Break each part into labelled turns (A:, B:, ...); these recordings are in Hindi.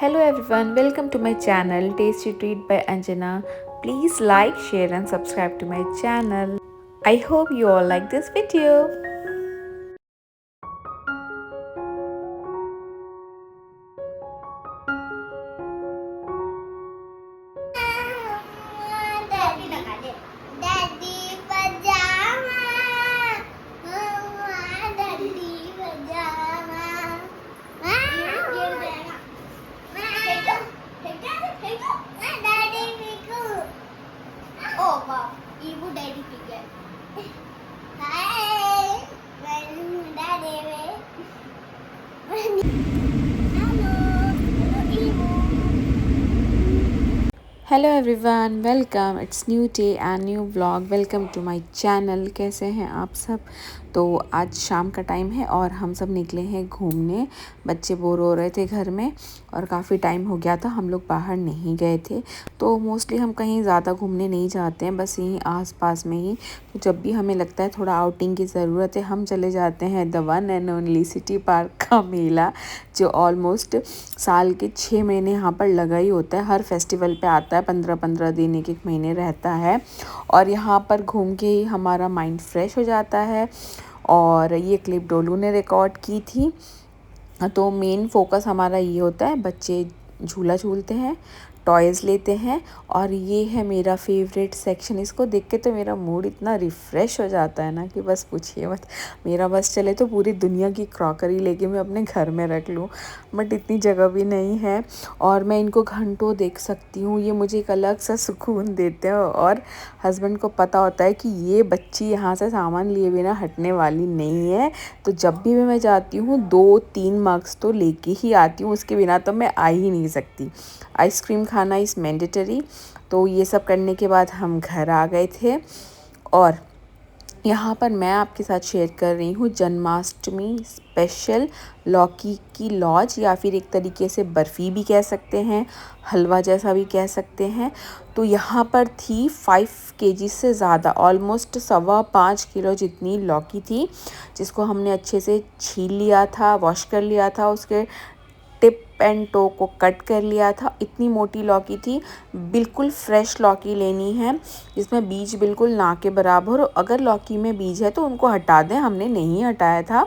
A: Hello everyone, welcome to my channel Tasty Treat by Anjana. Please like, share and subscribe to my channel. I hope you all like this video.
B: Ibu daddy figure. Hai, daddy. Halo, ibu.
A: Hello everyone, welcome. It's new day and new vlog. Welcome to my channel. कैसे हैं आप सब? तो आज शाम का टाइम है और हम सब निकले हैं घूमने। बच्चे बोर हो रहे थे घर में और काफ़ी टाइम हो गया था हम लोग बाहर नहीं गए थे। तो मोस्टली हम कहीं ज़्यादा घूमने नहीं जाते हैं, बस यहीं आसपास में ही। तो जब भी हमें लगता है थोड़ा आउटिंग की ज़रूरत है, हम चले जाते हैं the one and only city park का मेला, जो ऑलमोस्ट साल के 6 महीने यहाँ पर लगा ही होता है। हर फेस्टिवल पे आता है, 15-15 दिन, एक महीने रहता है और यहाँ पर घूम के ही हमारा माइंड फ्रेश हो जाता है। और ये क्लिप डोलू ने रिकॉर्ड की थी। तो मेन फोकस हमारा ये होता है, बच्चे झूला झूलते हैं, टॉयज़ लेते हैं और ये है मेरा फेवरेट सेक्शन। इसको देख के तो मेरा मूड इतना रिफ़्रेश हो जाता है ना कि बस पूछिए मत। मेरा बस चले तो पूरी दुनिया की क्रॉकरी लेके मैं अपने घर में रख लूँ, बट इतनी जगह भी नहीं है और मैं इनको घंटों देख सकती हूँ। ये मुझे एक अलग सा सुकून देते हैं और हस्बैंड को पता होता है कि ये बच्ची यहाँ से सामान लिए बिना हटने वाली नहीं है। तो जब भी मैं जाती हूँ 2-3 मग्स तो लेके ही आती हूँ, उसके बिना तो मैं आ ही नहीं सकती। आइसक्रीम खाना इज़ मैंडेटरी। तो ये सब करने के बाद हम घर आ गए थे और यहाँ पर मैं आपके साथ शेयर कर रही हूँ जन्माष्टमी स्पेशल लौकी की लॉज, या फिर एक तरीके से बर्फ़ी भी कह सकते हैं, हलवा जैसा भी कह सकते हैं। तो यहाँ पर थी 5 केजी से ज़्यादा, ऑलमोस्ट 5.25 किलो जितनी लौकी थी, जिसको हमने अच्छे से छील लिया था, वॉश कर लिया था, उसके टिप एंड टो को कट कर लिया था। इतनी मोटी लौकी थी। बिल्कुल फ्रेश लौकी लेनी है जिसमें बीज बिल्कुल ना के बराबर हो। अगर लौकी में बीज है तो उनको हटा दें, हमने नहीं हटाया था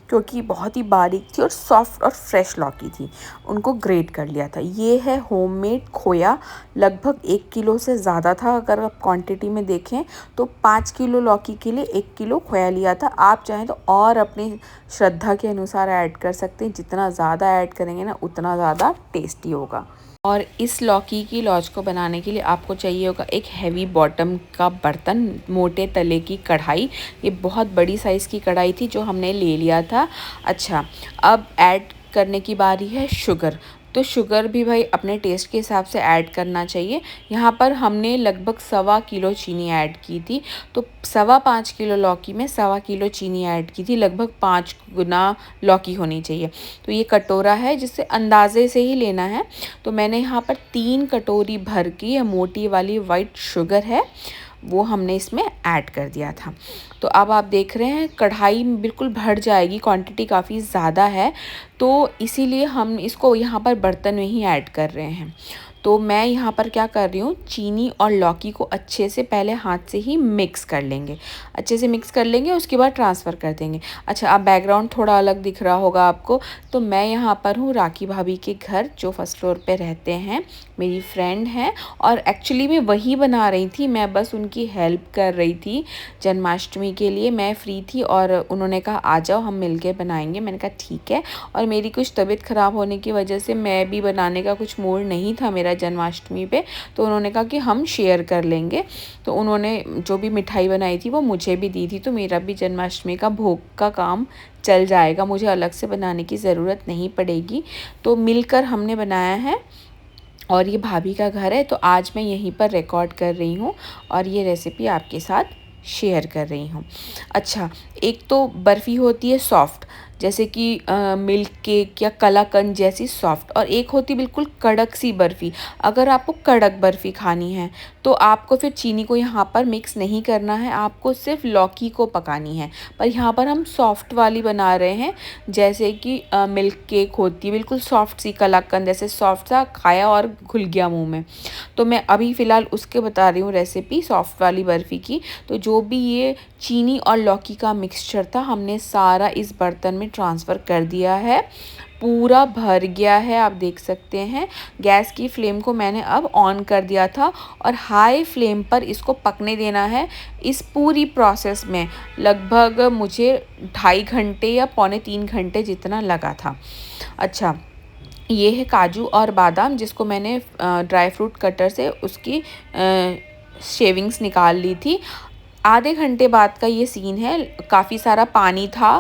A: क्योंकि बहुत ही बारीक थी और सॉफ्ट और फ्रेश लौकी थी, उनको ग्रेट कर लिया था। ये है होममेड खोया, लगभग 1 किलो से ज़्यादा था। अगर आप क्वांटिटी में देखें तो 5 किलो लौकी के लिए 1 किलो खोया लिया था। आप चाहें तो और अपनी श्रद्धा के अनुसार ऐड कर सकते हैं। जितना ज़्यादा ऐड करेंगे ना उतना ज़्यादा टेस्टी होगा। और इस लौकी की लॉज को बनाने के लिए आपको चाहिए होगा एक हैवी बॉटम का बर्तन, मोटे तले की कढ़ाई। ये बहुत बड़ी साइज़ की कढ़ाई थी जो हमने ले लिया था। अच्छा, अब ऐड करने की बारी है शुगर। तो शुगर भी भाई अपने टेस्ट के हिसाब से ऐड करना चाहिए। यहाँ पर हमने लगभग 1.25 किलो चीनी ऐड की थी। तो 5.25 किलो लौकी में 1.25 किलो चीनी ऐड की थी, लगभग 5 गुना लौकी होनी चाहिए। तो ये कटोरा है जिससे अंदाजे से ही लेना है। तो मैंने यहाँ पर 3 कटोरी भर की ये मोटी वाली वाइट शुगर है, वो हमने इसमें ऐड कर दिया था। तो अब आप देख रहे हैं कढ़ाई बिल्कुल भर जाएगी, क्वांटिटी काफ़ी ज़्यादा है, तो इसीलिए हम इसको यहाँ पर बर्तन में ही ऐड कर रहे हैं। तो मैं यहाँ पर क्या कर रही हूँ, चीनी और लौकी को अच्छे से पहले हाथ से ही मिक्स कर लेंगे। अच्छे से मिक्स कर लेंगे, उसके बाद ट्रांसफ़र कर देंगे। अच्छा, अब बैकग्राउंड थोड़ा अलग दिख रहा होगा आपको, तो मैं यहाँ पर हूँ राखी भाभी के घर, जो फर्स्ट फ्लोर पे रहते हैं, मेरी फ्रेंड हैं और एक्चुअली मैं वही बना रही थी, मैं बस उनकी हेल्प कर रही थी। जन्माष्टमी के लिए मैं फ्री थी और उन्होंने कहा आ जाओ हम मिलके बनाएंगे। मैंने कहा ठीक है। और मेरी कुछ तबीयत ख़राब होने की वजह से मैं भी बनाने का कुछ मूड नहीं था मेरा जन्माष्टमी पे, तो उन्होंने कहा कि हम शेयर कर लेंगे। तो उन्होंने जो भी मिठाई बनाई थी वो मुझे भी दी थी, तो मेरा भी जन्माष्टमी का भोग का काम चल जाएगा, मुझे अलग से बनाने की ज़रूरत नहीं पड़ेगी। तो मिलकर हमने बनाया है और ये भाभी का घर है, तो आज मैं यहीं पर रिकॉर्ड कर रही हूँ और ये रेसिपी आपके साथ शेयर कर रही हूँ। अच्छा, एक तो बर्फ़ी होती है सॉफ्ट, जैसे कि मिल्क केक या कलाकंद जैसी सॉफ्ट, और एक होती बिल्कुल कड़क सी बर्फ़ी। अगर आपको कड़क बर्फ़ी खानी है तो आपको फिर चीनी को यहाँ पर मिक्स नहीं करना है, आपको सिर्फ लौकी को पकानी है। पर यहाँ पर हम सॉफ्ट वाली बना रहे हैं, जैसे कि मिल्क केक होती है बिल्कुल सॉफ्ट सी, कलाकंद जैसे सॉफ्ट सा, खाया और घुल गया मुंह में। तो मैं अभी फ़िलहाल उसके बता रही हूँ रेसिपी सॉफ्ट वाली बर्फ़ी की। तो जो भी ये चीनी और लौकी का मिक्सचर था हमने सारा इस बर्तन में ट्रांसफ़र कर दिया है, पूरा भर गया है। आप देख सकते हैं गैस की फ्लेम को मैंने अब ऑन कर दिया था और हाई फ्लेम पर इसको पकने देना है। इस पूरी प्रोसेस में लगभग मुझे 2.5 घंटे या पौने 3 घंटे जितना लगा था। अच्छा, ये है काजू और बादाम जिसको मैंने ड्राई फ्रूट कटर से उसकी शेविंग्स निकाल ली थी। आधे घंटे बाद का ये सीन है। काफ़ी सारा पानी था,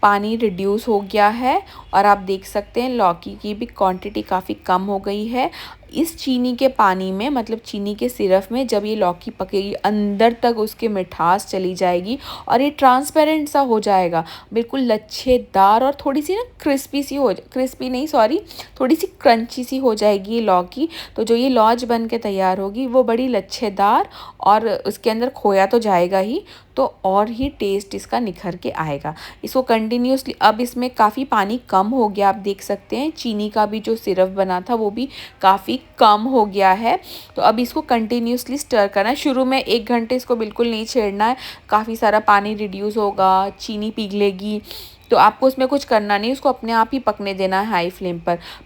A: पानी रिड्यूस हो गया है और आप देख सकते हैं लौकी की भी क्वांटिटी काफ़ी कम हो गई है। इस चीनी के पानी में, मतलब चीनी के सिरप में, जब ये लौकी पकेगी अंदर तक उसकी मिठास चली जाएगी और ये ट्रांसपेरेंट सा हो जाएगा, बिल्कुल लच्छेदार, और थोड़ी सी ना क्रिस्पी नहीं सॉरी थोड़ी सी क्रंची सी हो जाएगी ये लौकी। तो जो ये लॉज बन के तैयार होगी वो बड़ी लच्छेदार, और उसके अंदर खोया तो जाएगा ही, तो और ही टेस्ट इसका निखर के आएगा। इसको कंटिन्यूसली, अब इसमें काफ़ी पानी कम हो गया, आप देख सकते हैं चीनी का भी जो सिरप बना था वो भी काफ़ी कम हो गया है। तो अब इसको कंटिन्यूसली स्टर करना है। शुरू में 1 घंटे इसको बिल्कुल नहीं छेड़ना है, काफ़ी सारा पानी रिड्यूस होगा, चीनी पिघलेगी, तो आपको उसमें कुछ करना नहीं, उसको अपने आप ही पकने देना है हाई फ्लेम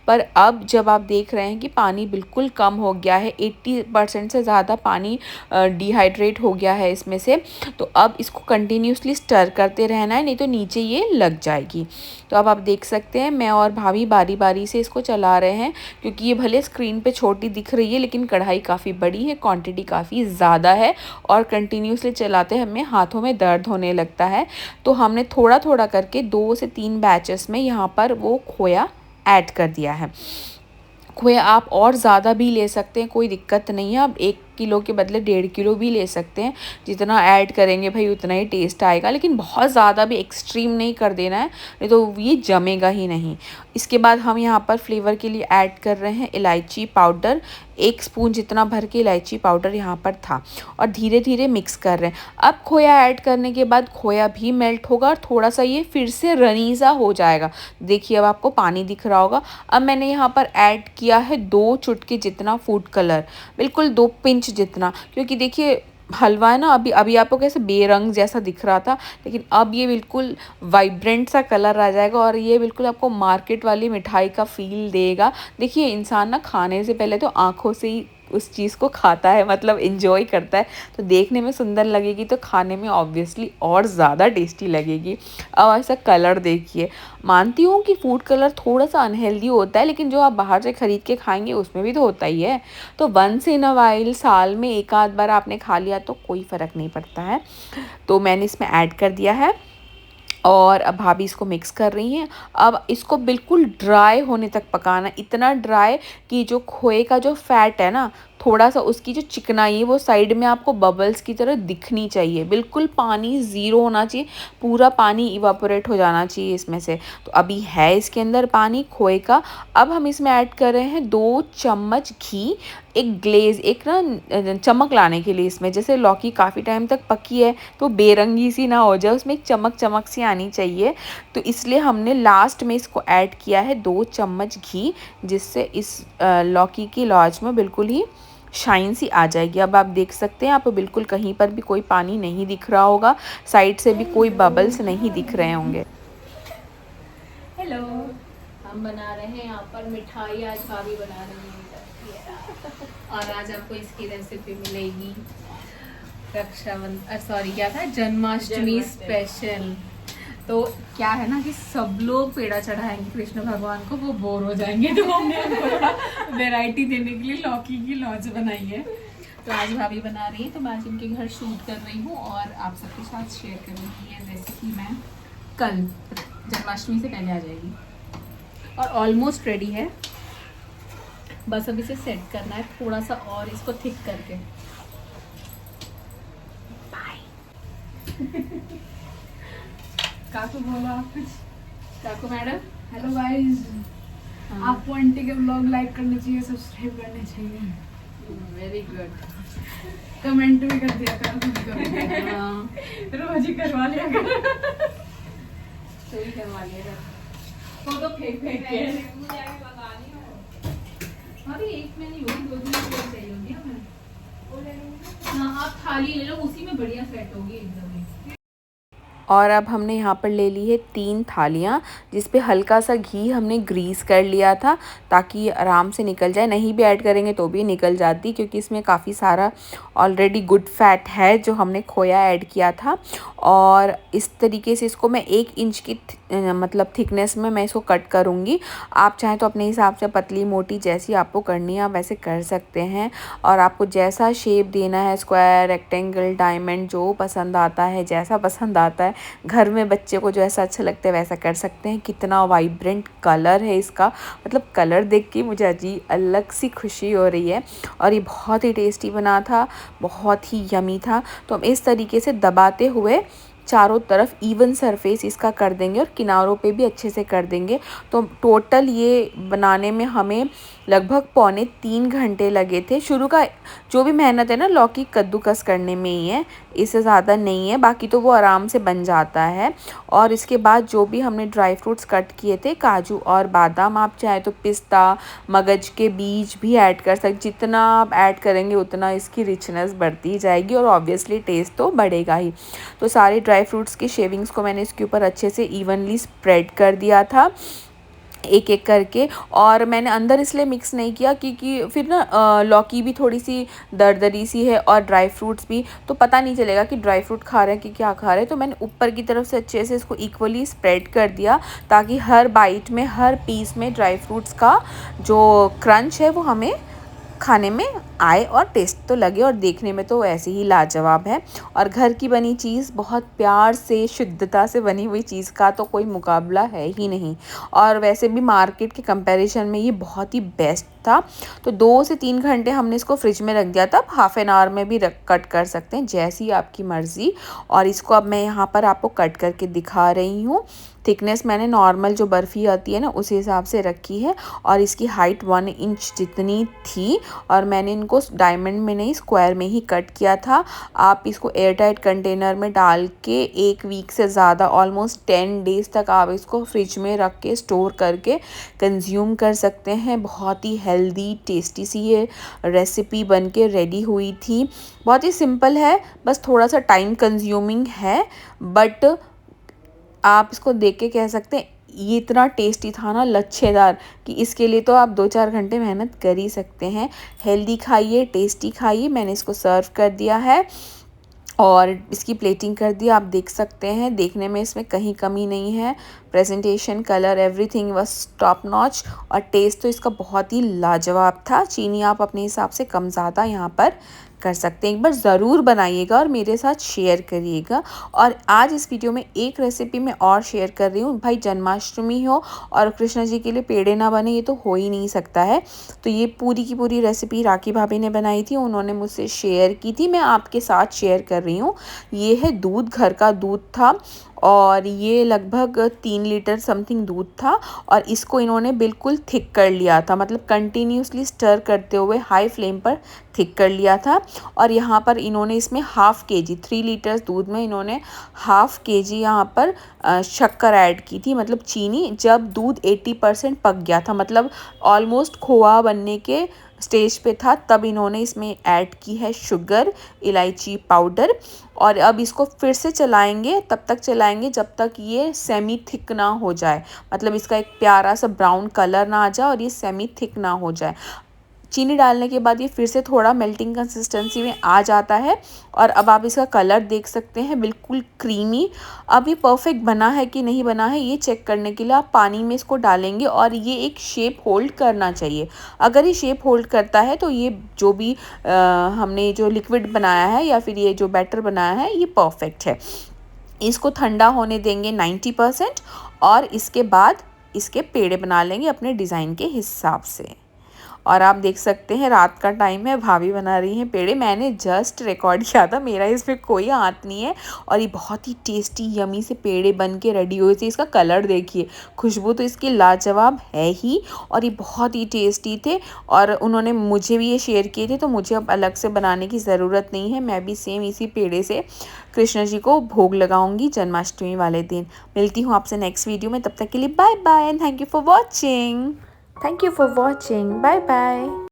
A: पर अब जब आप देख रहे हैं कि पानी बिल्कुल कम हो गया है, 80% से ज़्यादा पानी डिहाइड्रेट हो गया है इसमें से, तो अब इसको कंटिन्यूसली स्टर करते रहना है, नहीं तो नीचे ये लग जाएगी। तो अब आप देख सकते हैं मैं और भाभी बारी बारी से इसको चला रहे हैं, क्योंकि ये भले स्क्रीन पे छोटी दिख रही है लेकिन कढ़ाई काफ़ी बड़ी है, क्वांटिटी काफ़ी ज़्यादा है, और कंटिन्यूसली चलाते हमें हाथों में दर्द होने लगता है। तो हमने थोड़ा थोड़ा करके 2 से 3 बैचेस में यहाँ पर वो खोया ऐड कर दिया है। खोया आप और ज़्यादा भी ले सकते हैं, कोई दिक्कत नहीं है। आप 1 किलो के बदले 1.5 किलो भी ले सकते हैं, जितना ऐड करेंगे भाई उतना ही टेस्ट आएगा, लेकिन बहुत ज़्यादा भी एक्सट्रीम नहीं कर देना है, नहीं तो ये जमेगा ही नहीं। इसके बाद हम यहाँ पर फ्लेवर के लिए ऐड कर रहे हैं इलायची पाउडर, 1 स्पून जितना भर के इलायची पाउडर यहाँ पर था, और धीरे धीरे मिक्स कर रहे हैं। अब खोया ऐड करने के बाद खोया भी मेल्ट होगा और थोड़ा सा ये फिर से रनी सा हो जाएगा। देखिए अब आपको पानी दिख रहा होगा। अब मैंने यहाँ पर ऐड किया है 2 चुटकी जितना फूड कलर, बिल्कुल 2 पिंच जितना, क्योंकि देखिए हलवा है ना, अभी आपको कैसे बेरंग जैसा दिख रहा था, लेकिन अब ये बिल्कुल वाइब्रेंट सा कलर आ जाएगा और ये बिल्कुल आपको मार्केट वाली मिठाई का फ़ील देगा। देखिए इंसान ना खाने से पहले तो आँखों से ही उस चीज़ को खाता है, मतलब एंजॉय करता है, तो देखने में सुंदर लगेगी तो खाने में ऑब्वियसली और ज़्यादा टेस्टी लगेगी। अब ऐसा कलर देखिए, मानती हूँ कि फूड कलर थोड़ा सा अनहेल्दी होता है, लेकिन जो आप बाहर से ख़रीद के खाएंगे उसमें भी तो होता ही है। तो वंस इन अ वाइल, साल में एक आध बार आपने खा लिया तो कोई फ़र्क नहीं पड़ता है। तो मैंने इसमें ऐड कर दिया है और अब भाभी इसको मिक्स कर रही हैं। अब इसको बिल्कुल ड्राई होने तक पकाना, इतना ड्राई कि जो खोए का जो फैट है ना, थोड़ा सा उसकी जो चिकनाई है वो साइड में आपको बबल्स की तरह दिखनी चाहिए। बिल्कुल पानी ज़ीरो होना चाहिए, पूरा पानी इवापोरेट हो जाना चाहिए इसमें से। तो अभी है इसके अंदर पानी खोए का। अब हम इसमें ऐड कर रहे हैं 2 चम्मच घी, एक ग्लेज़, एक ना चमक लाने के लिए इसमें, जैसे लौकी काफ़ी टाइम तक पकी है तो बेरंगी सी ना हो जाए, उसमें एक चमक चमक सी आनी चाहिए, तो इसलिए हमने लास्ट में इसको ऐड किया है 2 चम्मच घी, जिससे इस लौकी की लॉज में बिल्कुल ही शाइन सी आ जाएगी। अब आप देख सकते हैं, आपको बिल्कुल कहीं पर भी कोई पानी नहीं दिख रहा होगा, साइड से भी कोई बबल्स नहीं दिख रहे होंगे।
C: हेलो, हम बना रहे हैं यहाँ पर मिठाई, आज भाभी बना रही है और आज आपको इसकी रेसिपी मिलेगी क्या था, जन्माष्टमी स्पेशल। तो क्या है ना कि सब लोग पेड़ा चढ़ाएंगे कृष्ण भगवान को, वो बोर हो जाएंगे, तो हमने उनको वैरायटी देने के लिए लौकी की लॉज बनाई है। तो आज भाभी बना रही है, तो मैं आज इनके घर शूट कर रही हूँ और आप सबके साथ शेयर करूँगी ये रेसिपी। मैं कल जन्माष्टमी से पहले आ जाएगी और ऑलमोस्ट रेडी है, बस अब इसे सेट करना है थोड़ा सा और इसको थिक करके। बाय। काकू बोलो आप कुछ। काकू मैडम
D: हेलो गाइस, आपको आंटी के ब्लॉग लाइक करने चाहिए, सब्सक्राइब करने चाहिए,
C: वेरी गुड।
D: कमेंट भी कर दिया करो कभी-कभी। रोज ही करवा लिया करो।
C: तो ही करवा लिया फोटो फेंक के। अरे एक में नहीं होगी, 2 दिन की चाहिए होगी हमें। हाँ आप थाली ले लो, उसी में बढ़िया सेट होगी एकदम ही।
A: और अब हमने यहाँ पर ले ली है 3 थालियाँ, जिस पे हल्का सा घी हमने ग्रीस कर लिया था ताकि आराम से निकल जाए। नहीं भी ऐड करेंगे तो भी निकल जाती, क्योंकि इसमें काफ़ी सारा ऑलरेडी गुड फैट है जो हमने खोया ऐड किया था। और इस तरीके से इसको मैं 1 इंच की मतलब थिकनेस में मैं इसको कट करूँगी। आप चाहें तो अपने हिसाब से पतली मोटी जैसी आपको करनी है आप वैसे कर सकते हैं। और आपको जैसा शेप देना है, स्क्वायर, रेक्टेंगल, डायमंड, जो पसंद आता है, जैसा पसंद आता है, घर में बच्चे को जो ऐसा अच्छा लगता है वैसा कर सकते हैं। कितना वाइब्रेंट कलर है इसका, मतलब कलर देख के मुझे अजीब अलग सी खुशी हो रही है। और ये बहुत ही टेस्टी बना था, बहुत ही यमी था। तो हम इस तरीके से दबाते हुए चारों तरफ इवन सरफेस इसका कर देंगे और किनारों पे भी अच्छे से कर देंगे। तो टोटल ये बनाने में हमें लगभग 2.25 घंटे लगे थे। शुरू का जो भी मेहनत है ना लौकी कद्दूकस करने में ही है, इससे ज़्यादा नहीं है, बाकी तो वो आराम से बन जाता है। और इसके बाद जो भी हमने ड्राई फ्रूट्स कट किए थे, काजू और बादाम, आप चाहे तो पिस्ता, मगज के बीज भी ऐड कर सकते। जितना आप ऐड करेंगे उतना इसकी रिचनेस बढ़ती जाएगी और ऑब्वियसली टेस्ट तो बढ़ेगा ही। तो सारे ड्राई फ्रूट्स की शेविंग्स को मैंने इसके ऊपर अच्छे से इवनली स्प्रेड कर दिया था एक एक करके। और मैंने अंदर इसलिए मिक्स नहीं किया क्योंकि फिर ना लौकी भी थोड़ी सी दरदरी सी है और ड्राई फ्रूट्स भी, तो पता नहीं चलेगा कि ड्राई फ्रूट खा रहे हैं कि क्या खा रहे हैं। तो मैंने ऊपर की तरफ से अच्छे से इसको इक्वली स्प्रेड कर दिया ताकि हर बाइट में, हर पीस में ड्राई फ्रूट्स का जो क्रंच है वो हमें खाने में आए और टेस्ट तो लगे। और देखने में तो ऐसे ही लाजवाब है। और घर की बनी चीज़, बहुत प्यार से, शुद्धता से बनी हुई चीज़ का तो कोई मुकाबला है ही नहीं। और वैसे भी मार्केट के कंपैरिजन में ये बहुत ही बेस्ट था। तो 2 से 3 घंटे हमने इसको फ्रिज में रख दिया था। हाफ एन आवर में भी कट कर सकते हैं, जैसी आपकी मर्ज़ी। और इसको अब मैं यहाँ पर आपको कट करके दिखा रही हूँ। थिकनेस मैंने नॉर्मल जो बर्फ़ी आती है ना उस हिसाब से रखी है। और इसकी हाइट 1 इंच जितनी थी। और मैंने इनको डायमंड में नहीं, स्क्वायर में ही कट किया था। आप इसको एयरटाइट कंटेनर में डाल के 1 वीक से ज़्यादा, ऑलमोस्ट 10 डेज़ तक आप इसको फ्रिज में रख के स्टोर करके कंज्यूम कर सकते हैं। बहुत ही हेल्दी टेस्टी सी ये रेसिपी बन के रेडी हुई थी। बहुत ही सिंपल है, बस थोड़ा सा टाइम कंज्यूमिंग है, बट आप इसको देख के कह सकते हैं ये इतना टेस्टी था ना, लच्छेदार, कि इसके लिए तो आप 2-4 घंटे मेहनत कर ही सकते हैं। हेल्दी खाइए, टेस्टी खाइए। मैंने इसको सर्व कर दिया है और इसकी प्लेटिंग कर दी, आप देख सकते हैं। देखने में इसमें कहीं कमी नहीं है। Presentation, colour, everything was top notch. और टेस्ट तो इसका बहुत ही लाजवाब था। चीनी आप अपने हिसाब से कम ज़्यादा यहाँ पर कर सकते हैं। एक बार ज़रूर बनाइएगा और मेरे साथ शेयर करिएगा। और आज इस वीडियो में एक रेसिपी मैं और शेयर कर रही हूँ। भाई जन्माष्टमी हो और कृष्ण जी के लिए पेड़े ना बने, ये तो हो ही नहीं सकता है। तो ये पूरी की पूरी रेसिपी राखी भाभी ने बनाई थी, उन्होंने मुझसे शेयर की थी, मैं आपके साथ शेयर कर रही हूँ। ये है दूध, घर का दूध था और ये लगभग 3 लीटर समथिंग दूध था। और इसको इन्होंने बिल्कुल थिक कर लिया था, मतलब कंटिन्यूसली स्टर करते हुए हाई फ्लेम पर थिक कर लिया था। और यहाँ पर इन्होंने इसमें हाफ़ केजी, 3 लीटर दूध में इन्होंने हाफ़ केजी यहाँ पर शक्कर ऐड की थी, मतलब चीनी। जब दूध 80% पक गया था, मतलब ऑलमोस्ट खोआ बनने के स्टेज पे था, तब इन्होंने इसमें ऐड की है शुगर, इलायची पाउडर। और अब इसको फिर से चलाएंगे, तब तक चलाएंगे जब तक ये सेमी थिक ना हो जाए, मतलब इसका एक प्यारा सा ब्राउन कलर ना आ जाए और ये सेमी थिक ना हो जाए। चीनी डालने के बाद ये फिर से थोड़ा मेल्टिंग कंसिस्टेंसी में आ जाता है। और अब आप इसका कलर देख सकते हैं, बिल्कुल क्रीमी। अब ये परफेक्ट बना है कि नहीं बना है ये चेक करने के लिए आप पानी में इसको डालेंगे और ये एक शेप होल्ड करना चाहिए। अगर ये शेप होल्ड करता है तो ये जो भी हमने जो लिक्विड बनाया है या फिर ये जो बैटर बनाया है ये परफेक्ट है। इसको ठंडा होने देंगे 90% और इसके बाद इसके पेड़े बना लेंगे अपने डिज़ाइन के हिसाब से। और आप देख सकते हैं रात का टाइम है, भाभी बना रही हैं पेड़े। मैंने जस्ट रिकॉर्ड किया था, मेरा इसमें कोई हाथ नहीं है। और ये बहुत ही टेस्टी यमी से पेड़े बन के रेडी हुए थे। इसका कलर देखिए, खुशबू तो इसकी लाजवाब है ही, और ये बहुत ही टेस्टी थे। और उन्होंने मुझे भी ये शेयर किए थे, तो मुझे अब अलग से बनाने की ज़रूरत नहीं है। मैं भी सेम इसी पेड़े से कृष्ण जी को भोग लगाऊंगी जन्माष्टमी वाले दिन। मिलती हूँ आपसे नेक्स्ट वीडियो में, तब तक के लिए bye bye and thank you for watching. Thank you for watching, bye bye.